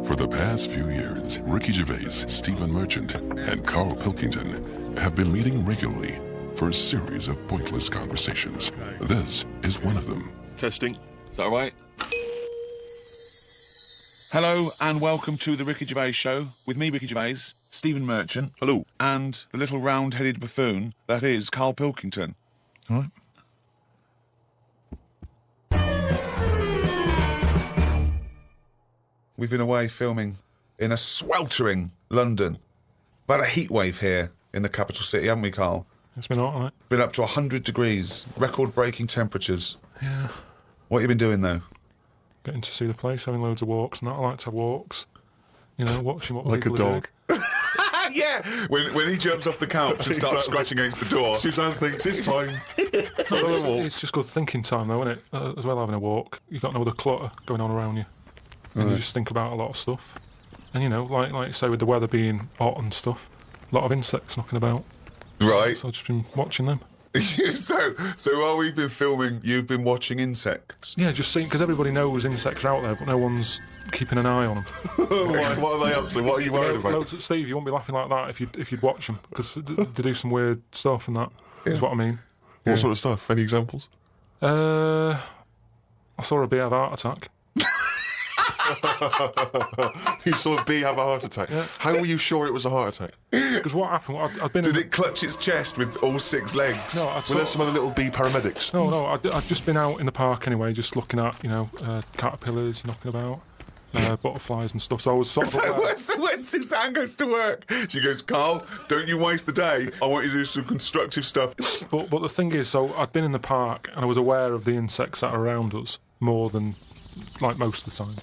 For the past few years, Ricky Gervais, Stephen Merchant, and Carl Pilkington have been meeting regularly for a series of pointless conversations. This is one of them. Testing. Is that all right? Hello and welcome to the Ricky Gervais Show with me, Ricky Gervais, Stephen Merchant. Hello. And the little round-headed buffoon that is Carl Pilkington. All right. We've been away filming in a sweltering London. About a heat wave here in the capital city, haven't we, Carl? It's been hot, hasn't it? Been up to 100 degrees, record-breaking temperatures. Yeah. What have you been doing, though? Getting to see the place, having loads of walks and that. I like to have walks. You know, watching what Like a people are dog. doing. Yeah! When he jumps off the couch and starts scratching against the door. Suzanne thinks it's time. It's just good thinking time, though, isn't it? As well, having a walk. You've got no other clutter going on around you. And you just think about a lot of stuff. And, you know, like you say, with the weather being hot and stuff, a lot of insects knocking about. Right. So I've just been watching them. So while we've been filming, you've been watching insects? Yeah, just seeing, because everybody knows insects are out there, but no one's keeping an eye on them. What are they up to? What are you worried about? Steve, you won't be laughing like that if you'd watch them, because they do some weird stuff and that, is what I mean. What sort of stuff? Any examples? I saw a bee have a heart attack. You saw a bee have a heart attack. Yeah. How were you sure it was a heart attack? Because what happened, I'd been Did it clutch its chest with all 6 legs? No, Were there some other little bee paramedics? No, I'd just been out in the park anyway, just looking at, you know, caterpillars knocking about, butterflies and stuff, so I was sort of... So when Suzanne goes to work, she goes, Carl, don't you waste the day. I want you to do some constructive stuff. But the thing is, so I'd been in the park and I was aware of the insects that are around us more than, like, most of the time.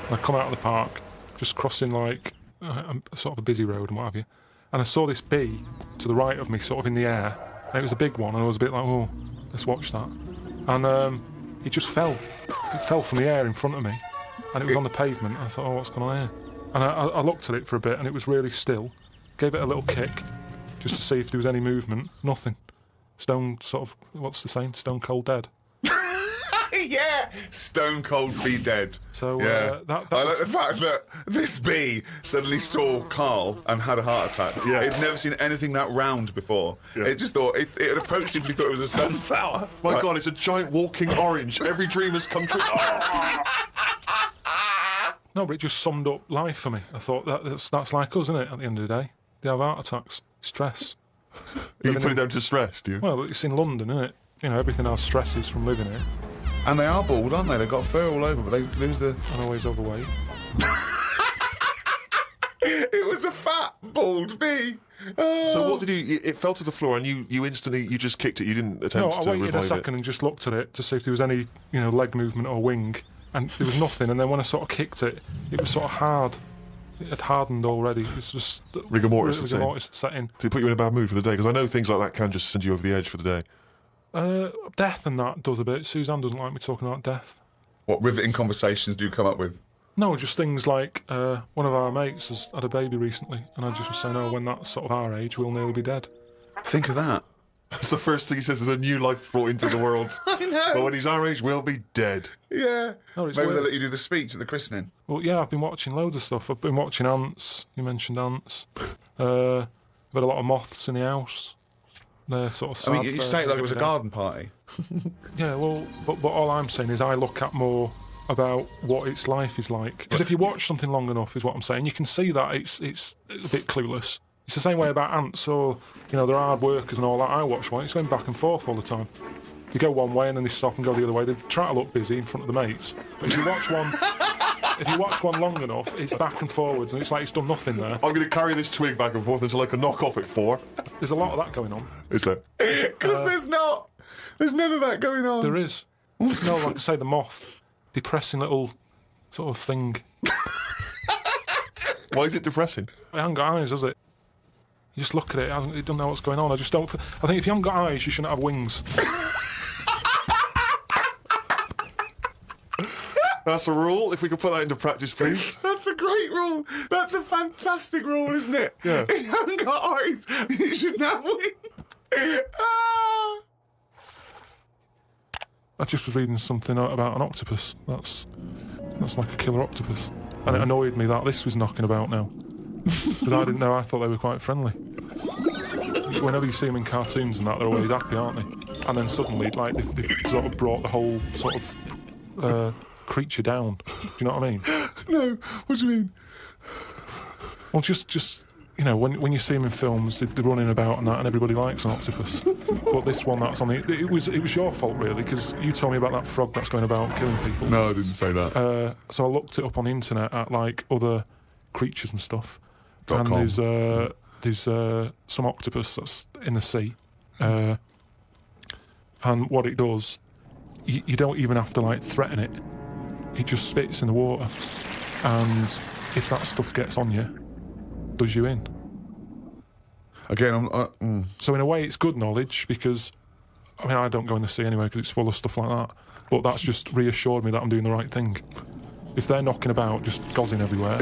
And I come out of the park, just crossing, like, sort of a busy road and what have you, and I saw this bee to the right of me, sort of in the air, and it was a big one, and I was a bit like, oh, let's watch that. And it just fell. It fell from the air in front of me, and it was on the pavement, and I thought, oh, what's going on here? And I looked at it for a bit, and it was really still. Gave it a little kick, just to see if there was any movement. Nothing. Stone, sort of, what's the saying? Stone cold dead. Yeah, stone cold bee dead. So yeah, that I like was... the fact that this bee suddenly saw Carl and had a heart attack. Yeah. It'd never seen anything that round before. Yeah. It just thought it had approached him. He thought it was a sunflower. My God, it's a giant walking orange. Every dream has come true. No, but it just summed up life for me. I thought that's like us, isn't it? At the end of the day, they have heart attacks, stress. You put it down to stress, do you? Well, it's in London, isn't it? You know, everything has stresses from living here. And they are bald, aren't they? They've got fur all over, but they lose the... I'm always overweight. It was a fat, bald bee. Oh. So what did you... It fell to the floor and you instantly... You just kicked it. You didn't attempt to No, I revive waited a second it. and just looked at it to see if there was any, you know, leg movement or wing. And there was nothing. And then when I sort of kicked it, it was sort of hard. It had hardened already. It was just... Rigor mortis had set in. Did it put you in a bad mood for the day? Because I know things like that can just send you over the edge for the day. Death and that does a bit. Suzanne doesn't like me talking about death. What riveting conversations do you come up with? No, just things like one of our mates has had a baby recently, and I just was saying, oh, when that's sort of our age, we'll nearly be dead. Think of that. That's the first thing he says, is a new life brought into the world. I know. But when he's our age, we'll be dead. Yeah. No, it's Maybe weird. they'll let you do the speech at the christening. Well, yeah, I've been watching loads of stuff. I've been watching ants. You mentioned ants. I've had a lot of moths in the house. They're sort of sad. I mean, you say it like it was a garden party. Yeah, well, but all I'm saying is I look at more about what its life is like. Because if you watch something long enough, is what I'm saying, you can see that it's a bit clueless. It's the same way about ants. So, you know, they're hard workers and all that. I watch one, it's going back and forth all the time. You go one way and then they stop and go the other way. They try to look busy in front of the mates. But if you watch one... If you watch one long enough, it's back and forwards, and it's like it's done nothing there. I'm going to carry this twig back and forth until I can knock off at 4. There's a lot of that going on. Is there? Because there's none of that going on. There is. No, like I say, the moth. Depressing little sort of thing. Why is it depressing? It hasn't got eyes, has it? You just look at it, it doesn't know what's going on. I just don't... I think if you haven't got eyes, you shouldn't have wings. That's a rule. If we could put that into practice, please. That's a great rule. That's a fantastic rule, isn't it? Yeah. If you haven't got eyes, you shouldn't have wings. I just was reading something about an octopus. That's like a killer octopus. And it annoyed me that this was knocking about now. Because I didn't know, I thought they were quite friendly. Whenever you see them in cartoons and that, they're always happy, aren't they? And then suddenly, like, they've sort of brought the whole sort of creature down. Do you know what I mean? No, what do you mean? Well, just you know, when you see them in films, they're running about and that, and everybody likes an octopus. But this one that's on the... It was your fault, really, because you told me about that frog that's going about killing people. No, I didn't say that. So I looked it up on the internet at, like, other creatures and stuff. .com. And there's some octopus that's in the sea. And what it does, you don't even have to, like, threaten it. It just spits in the water. And if that stuff gets on you, does you in. Again, So in a way, it's good knowledge because, I mean, I don't go in the sea anyway because it's full of stuff like that. But that's just reassured me that I'm doing the right thing. If they're knocking about, just gozzing everywhere,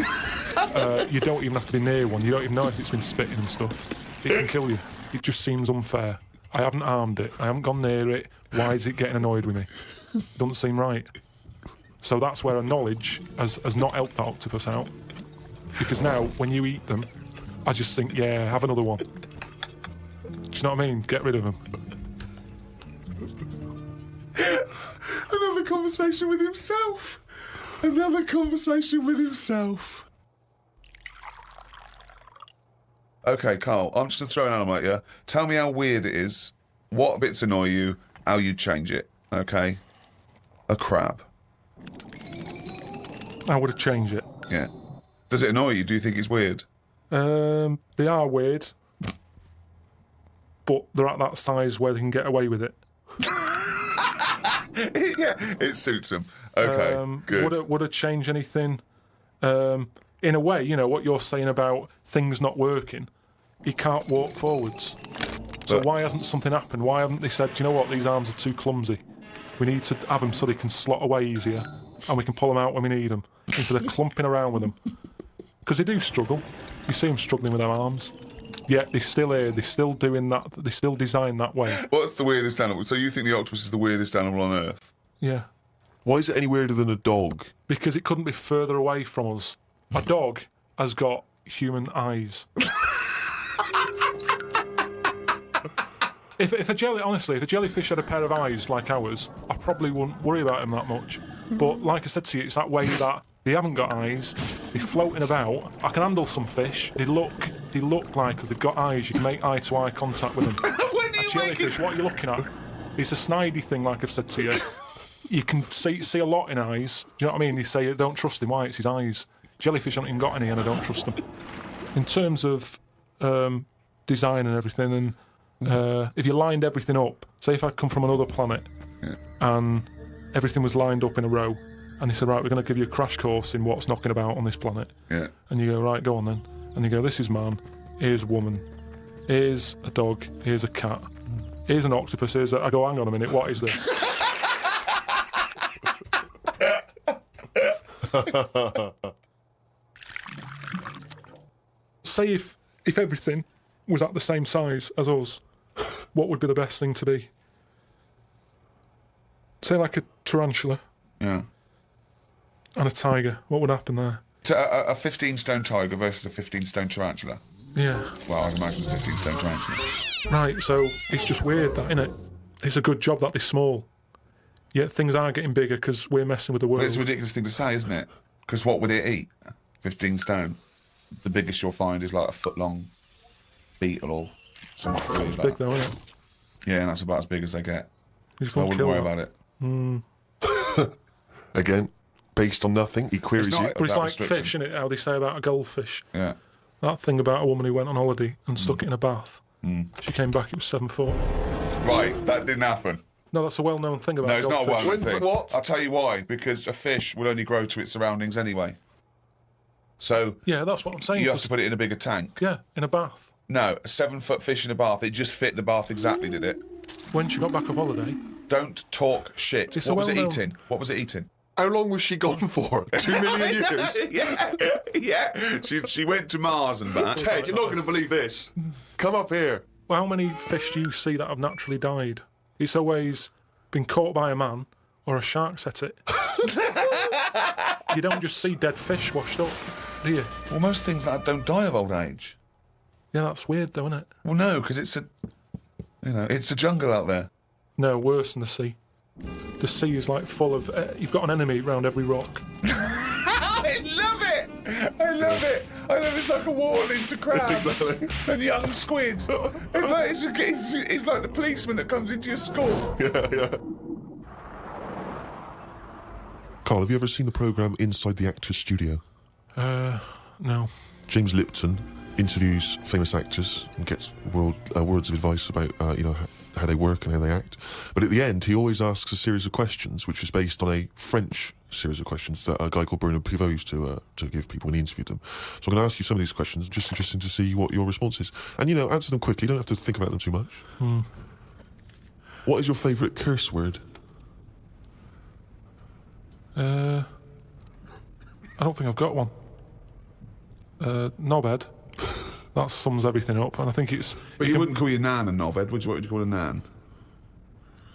you don't even have to be near one. You don't even know if it's been spitting and stuff. It can kill you. It just seems unfair. I haven't harmed it. I haven't gone near it. Why is it getting annoyed with me? Doesn't seem right. So that's where a knowledge has not helped that octopus out. Because now, when you eat them, I just think, yeah, have another one. Do you know what I mean? Get rid of them. another conversation with himself. Another conversation with himself. Okay, Carl, I'm just going to throw an animal at you. Tell me how weird it is, what bits annoy you, how you'd change it, okay? A crab. I would have changed it. Yeah. Does it annoy you? Do you think it's weird? They are weird, but they're at that size where they can get away with it. Yeah, it suits them. Okay, good. Would it change anything? In a way, you know, what you're saying about things not working, he can't walk forwards. So why hasn't something happened? Why haven't they said, do you know what, these arms are too clumsy. We need to have them so they can slot away easier and we can pull them out when we need them, instead of clumping around with them. Because they do struggle. You see them struggling with their arms. Yet they're still here, they're still doing that, they're still designed that way. What's the weirdest animal? So you think the octopus is the weirdest animal on Earth? Yeah. Why is it any weirder than a dog? Because it couldn't be further away from us. A dog has got human eyes. If a jellyfish had a pair of eyes like ours, I probably wouldn't worry about him that much. But like I said to you, it's that way that they haven't got eyes, they're floating about. I can handle some fish. They look like they've got eyes. You can make eye-to-eye contact with them. A jellyfish, what are you looking at? It's a snidey thing, like I've said to you. You can see a lot in eyes. Do you know what I mean? They say, don't trust him. Why? It's his eyes. Jellyfish haven't even got any, and I don't trust them. In terms of design and everything, and if you lined everything up, say if I'd come from another planet and everything was lined up in a row, and they said, right, we're going to give you a crash course in what's knocking about on this planet. Yeah. And you go, right, go on then. And you go, this is man, here's a woman, here's a dog, here's a cat, here's an octopus, I go, hang on a minute, what is this? Say if everything was at the same size as us, what would be the best thing to be? Say like a tarantula. Yeah. And a tiger. What would happen there? A 15-stone tiger versus a 15-stone tarantula. Yeah. Well, I'd imagine a 15-stone tarantula. Right, so it's just weird that, innit? It's a good job that they're small. Yet things are getting bigger because we're messing with the world. But it's a ridiculous thing to say, isn't it? Because what would it eat? 15 stone. The biggest you'll find is like a foot-long beetle or something. It's big though, isn't it? Yeah, and that's about as big as they get. So I wouldn't worry about it. Again, based on nothing, he queries you. But it's like fish, isn't it? How they say about a goldfish. Yeah. That thing about a woman who went on holiday and stuck it in a bath. She came back, it was 7 foot. Right, that didn't happen. No, that's a well-known thing about goldfish. No, it's not a well-known thing. What? I'll tell you why. Because a fish will only grow to its surroundings anyway. So... Yeah, that's what I'm saying. You have to put it in a bigger tank. Yeah, in a bath. No, a 7-foot fish in a bath, it just fit the bath exactly, did it? When she got back off holiday... Don't talk shit. What was it eating? What was it eating? How long was she gone for? 2 million years? Yeah. She went to Mars and back. Ted, you're not going to believe this. Come up here. Well, how many fish do you see that have naturally died? It's always been caught by a man or a shark's at it. You don't just see dead fish washed up, do you? Well, most things like that don't die of old age. Yeah, that's weird though, isn't it? Well, no, because it's a jungle out there. No, worse than the sea. The sea is like full of... you've got an enemy around every rock. I love it! I love it! It's like a warning to crabs Exactly. and young squid. It's like the policeman that comes into your school. Yeah. Carl, have you ever seen the programme Inside the Actors Studio? No. James Lipton interviews famous actors and gets words of advice about how they work and how they act. But at the end, he always asks a series of questions, which is based on a French series of questions that a guy called Bruno Pivot used to give people when he interviewed them. So I'm going to ask you some of these questions. Just interesting to see what your response is. And, answer them quickly. You don't have to think about them too much. What is your favourite curse word? I don't think I've got one. Knobhead. That sums everything up, and I think it's... But you wouldn't call your nan a knobhead, what would you call a nan?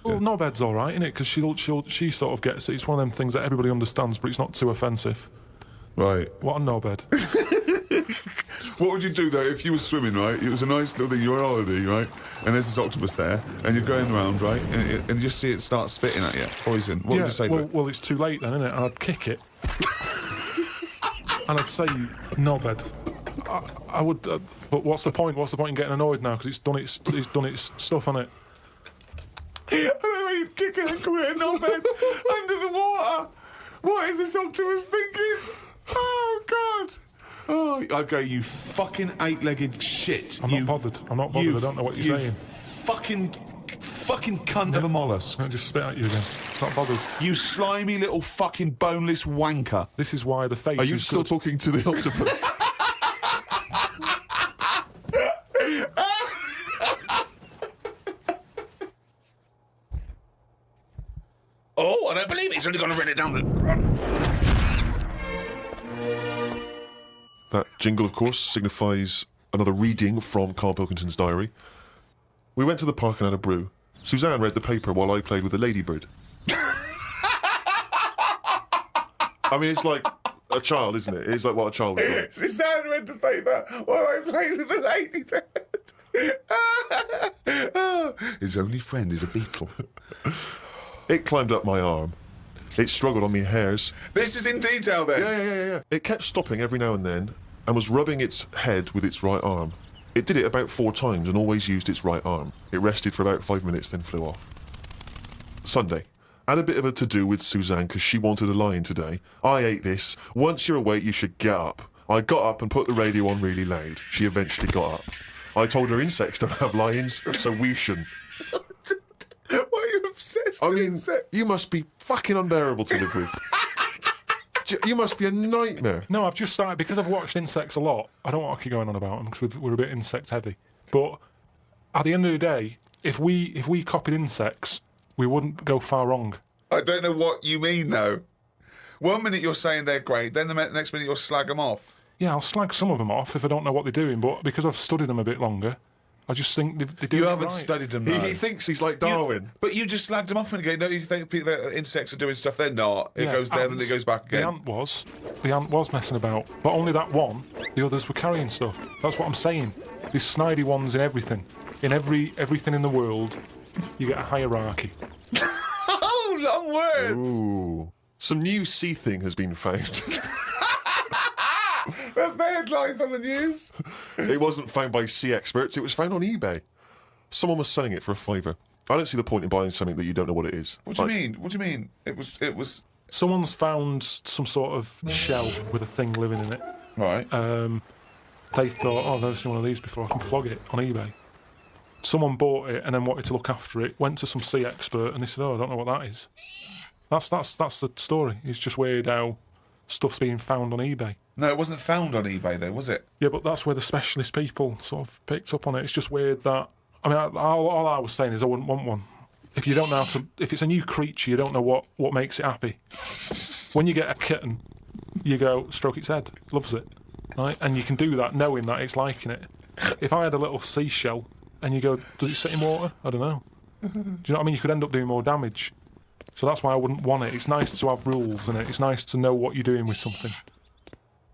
Well, knobhead's all right, isn't it? Because she sort of gets it. It's one of them things that everybody understands, but it's not too offensive. Right. What a knobhead. What would you do, though, if you were swimming, right? It was a nice little thing, you're on holiday, right? And there's this octopus there, and you're going around, right? And you just see it start spitting at you, poison. What would you say to it? Well, it's too late then, isn't it? And I'd kick it. And I'd say, knobhead. I would... but what's the point? What's the point in getting annoyed now? Because it's done its stuff on it. I don't know, you'd kick it and call it a knobhead under the water. What is this octopus thinking? Oh, God. Oh, okay, you fucking eight-legged shit. I'm not bothered. I don't know what you're saying. Fucking cunt of a mollusk. I'll just spit at you again. It's not bothered. You slimy little fucking boneless wanker. This is why the face Are you is still good. talking to the octopus? Oh, I don't believe it. He's only going to run it down the... That jingle, of course, signifies another reading from Carl Pilkington's diary. We went to the park and had a brew. Suzanne read the paper while I played with the ladybird. I mean, it's like a child, isn't it? It's like what a child would do. Suzanne read the paper while I played with the ladybird. Oh, his only friend is a beetle. It climbed up my arm. It struggled on me hairs. This is in detail, then. Yeah. It kept stopping every now and then and was rubbing its head with its right arm. It did it about 4 times and always used its right arm. It rested for about 5 minutes, then flew off. Sunday. Had a bit of a to-do with Suzanne because she wanted a lie-in today. I ate this. Once you're awake, you should get up. I got up and put the radio on really loud. She eventually got up. I told her insects don't have lions, so we shouldn't. Why are you obsessed I with mean, insects? you must be fucking unbearable to live with. You must be a nightmare. No, I've just started, because I've watched insects a lot, I don't want to keep going on about them because we're a bit insect heavy. But at the end of the day, if we copied insects, we wouldn't go far wrong. I don't know what you mean, though. 1 minute you're saying they're great, then the next minute you'll slag them off. Yeah, I'll slag some of them off if I don't know what they're doing, but because I've studied them a bit longer, I just think they do You it haven't right. studied them, though. He thinks he's like Darwin. But you just slagged them off and again. Don't you think that insects are doing stuff? They're not. It goes there, then it goes back again. The ant was messing about, but only that one. The others were carrying stuff. That's what I'm saying. These snidey ones in everything. In everything in the world, you get a hierarchy. Oh, long words! Ooh. Some new sea thing has been found. That's the headlines on the news. It wasn't found by sea experts, it was found on eBay. Someone was selling it for £5. I don't see the point in buying something that you don't know what it is. What do you mean? What do you mean? It was... Someone's found some sort of shell with a thing living in it. Right. They thought, oh, I've never seen one of these before, I can flog it on eBay. Someone bought it and then wanted to look after it, went to some sea expert and they said, oh, I don't know what that is. That's the story. It's just weird how stuff's being found on eBay. No, it wasn't found on eBay, though, was it? Yeah, but that's where the specialist people sort of picked up on it. It's just weird that... I mean, all I was saying is I wouldn't want one. If you don't know how to... If it's a new creature, you don't know what makes it happy. When you get a kitten, you go, stroke its head, it loves it, right? And you can do that knowing that it's liking it. If I had a little seashell and you go, does it sit in water? I don't know. Do you know what I mean? You could end up doing more damage. So that's why I wouldn't want it. It's nice to have rules in it. It's nice to know what you're doing with something.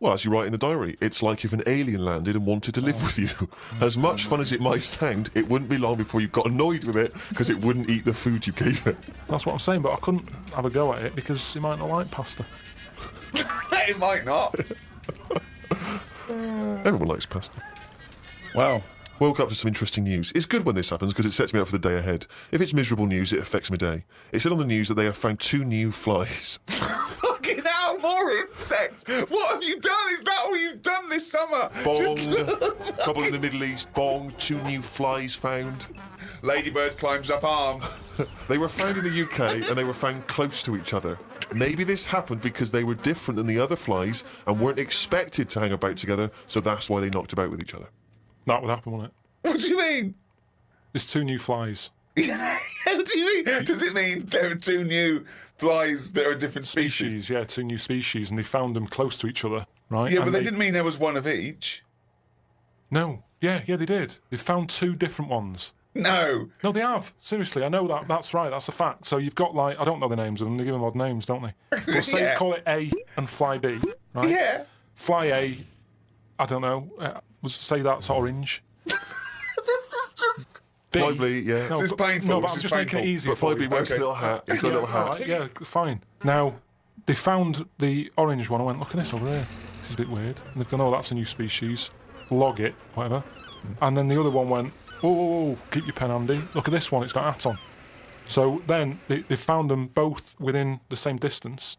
Well, as you write in the diary, it's like if an alien landed and wanted to live with you. As much fun as it might sound, it wouldn't be long before you got annoyed with it because it wouldn't eat the food you gave it. That's what I'm saying, but I couldn't have a go at it because it might not like pasta. It might not. Everyone likes pasta. Wow. Woke up to some interesting news. It's good when this happens because it sets me up for the day ahead. If it's miserable news, it affects my day. It said on the news that they have found 2 new flies. Fucking hell, more insects! What have you done? Is that all you've done this summer? Bong. Trouble in the Middle East. Bong. 2 new flies found. Ladybird climbs up arm. They were found in the UK and they were found close to each other. Maybe this happened because they were different than the other flies and weren't expected to hang about together, so that's why they knocked about with each other. That would happen, wouldn't it? What do you mean? There's 2 new flies. What do you mean? Does it mean there are 2 new flies that are a different species? Yeah, 2 new species, and they found them close to each other, right? Yeah, and but they didn't mean there was one of each. No. Yeah, they did. They found 2 different ones. No. No, they have. Seriously, I know that. That's right. That's a fact. So you've got, like, I don't know the names of them. They give them odd names, don't they? Well, say Yeah. call it A and Fly B, right? Yeah. Fly A, I don't know. Say that's orange. This is just... B, Lively, yeah. This is painful. No, but This I'm is just making it painful. easier But for 5B you. wears a little hat. He's got a little hat. Right, yeah, fine. Now, they found the orange one. I went, look at this over here. This is a bit weird. And they've gone, oh, that's a new species. Log it, whatever. And then the other one went, oh, keep your pen handy. Look at this one, it's got a hat on. So then they found them both within the same distance.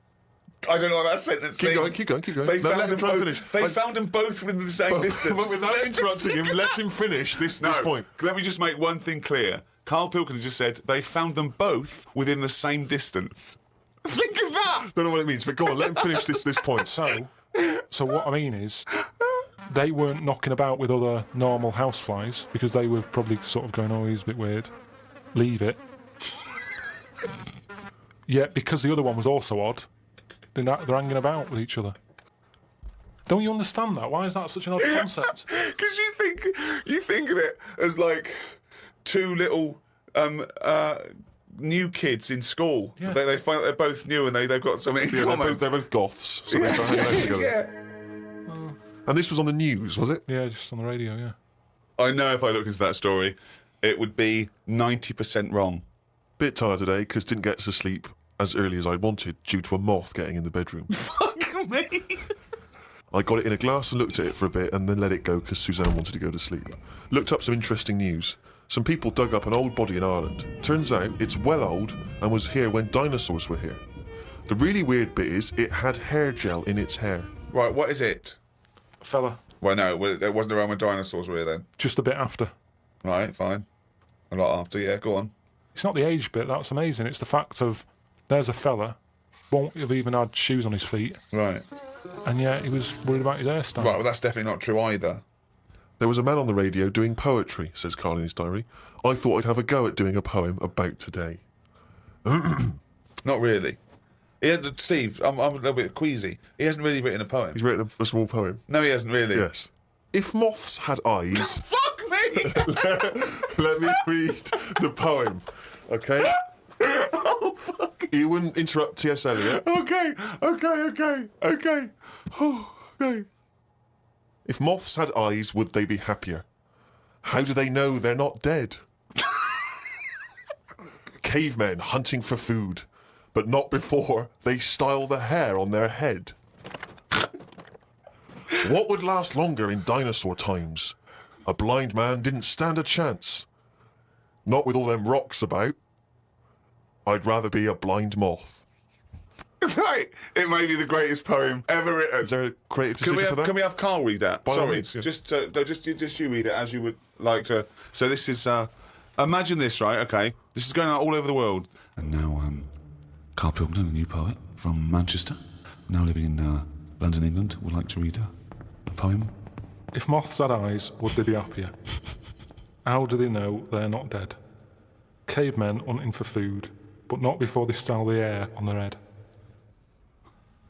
I don't know what that sentence Keep means. going. They No, found let him them try and both. finish. They found them both within the same distance. But without interrupting him, let him finish this point. Let me just make one thing clear. Carl Pilkins just said they found them both within the same distance. Think of that! Don't know what it means, but go on, let him finish this point. So what I mean is, they weren't knocking about with other normal houseflies because they were probably sort of going, oh, he's a bit weird. Leave it. Yet, because the other one was also odd, they're hanging about with each other. Don't you understand that? Why is that such an odd concept? Because you think of it as like 2 little new kids in school. Yeah. They find that they're both new and they've got something in common. They're both goths, so they start hanging out together. Yeah. And this was on the news, was it? Yeah, just on the radio, yeah. I know if I looked into that story, it would be 90% wrong. Bit tired today because didn't get to sleep as early as I wanted due to a moth getting in the bedroom. Fuck me. I got it in a glass and looked at it for a bit and then let it go because Suzanne wanted to go to sleep. Looked up some interesting news. Some people dug up an old body in Ireland. Turns out it's well old and was here when dinosaurs were here. The really weird bit is it had hair gel in its hair. Right, what is it? Fella, Well, no, it wasn't around when dinosaurs were here then. just a bit after. Right, fine. A lot after, yeah, go on. It's not the age bit, that's amazing. It's the fact of, there's a fella, won't have even had shoes on his feet, Right. and yet he was worried about his hairstyle. Right, well, that's definitely not true either. There was a man on the radio doing poetry, says Carl in his diary. I thought I'd have a go at doing a poem about today. Not really. Steve, I'm a little bit queasy. He hasn't really written a poem. He's written a small poem. No, he hasn't really. Yes. If moths had eyes... Fuck me! Let me read the poem, okay? Oh, fuck. You wouldn't interrupt T.S. Eliot. Okay. Oh, okay. If moths had eyes, would they be happier? How do they know they're not dead? Cavemen hunting for food, but not before they style the hair on their head. What would last longer in dinosaur times? A blind man didn't stand a chance. Not with all them rocks about. I'd rather be a blind moth. Right. It may be the greatest poem ever written. Is there a creative decision for that? Can we have Carl read that? By all Sorry, means, yeah. just you read it as you would like to. So this is, imagine this, right? Okay, this is going out all over the world. And now, Carl Pilkington, a new poet from Manchester, now living in London, England, would like to read a poem. If moths had eyes, would they be happier? How do they know they're not dead? Cavemen hunting for food, but not before they style the hair on their head.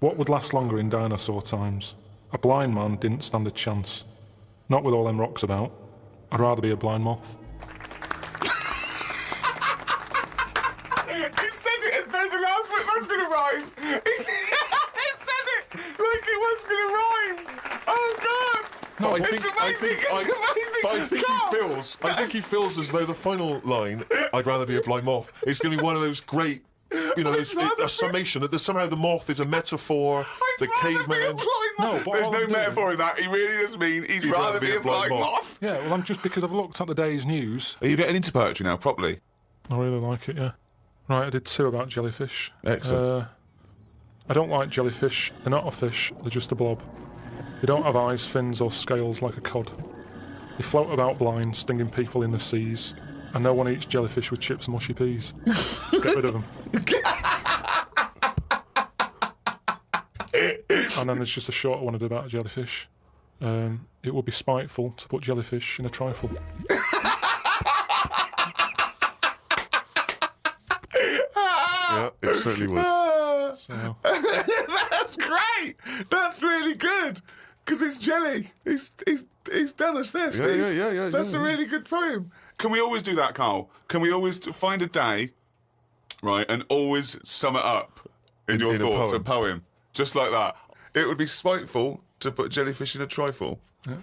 What would last longer in dinosaur times? A blind man didn't stand a chance. Not with all them rocks about. I'd rather be a blind moth. You said it as though rhyme. He said it like it was going to rhyme. Oh, God. No, It's amazing. But I think he feels as though the final line, "I'd rather be a blind moth," is going to be one of those great, a summation that somehow the moth is a metaphor. The caveman. No, but there's all no I'm doing- metaphor in that. He really does mean he'd rather be a blind moth. Yeah, well, I'm just because I've looked at the day's news. Are you getting into poetry now, properly? I really like it, yeah. Right, I did 2 about jellyfish. Excellent. I don't like jellyfish. They're not a fish, they're just a blob. They don't have eyes, fins or scales like a cod. They float about blind, stinging people in the seas. And no one eats jellyfish with chips and mushy peas. Get rid of them. And then there's just a short one I did about a jellyfish. It would be spiteful to put jellyfish in a trifle. Yeah, it certainly would. So, That's great. That's really good. Because it's jelly. He's done us this. Yeah, Steve. yeah. That's a really good poem. Can we always do that, Carl? Can we always find a day, right, and always sum it up in your thoughts, a poem, just like that? It would be spiteful to put jellyfish in a trifle. yeah.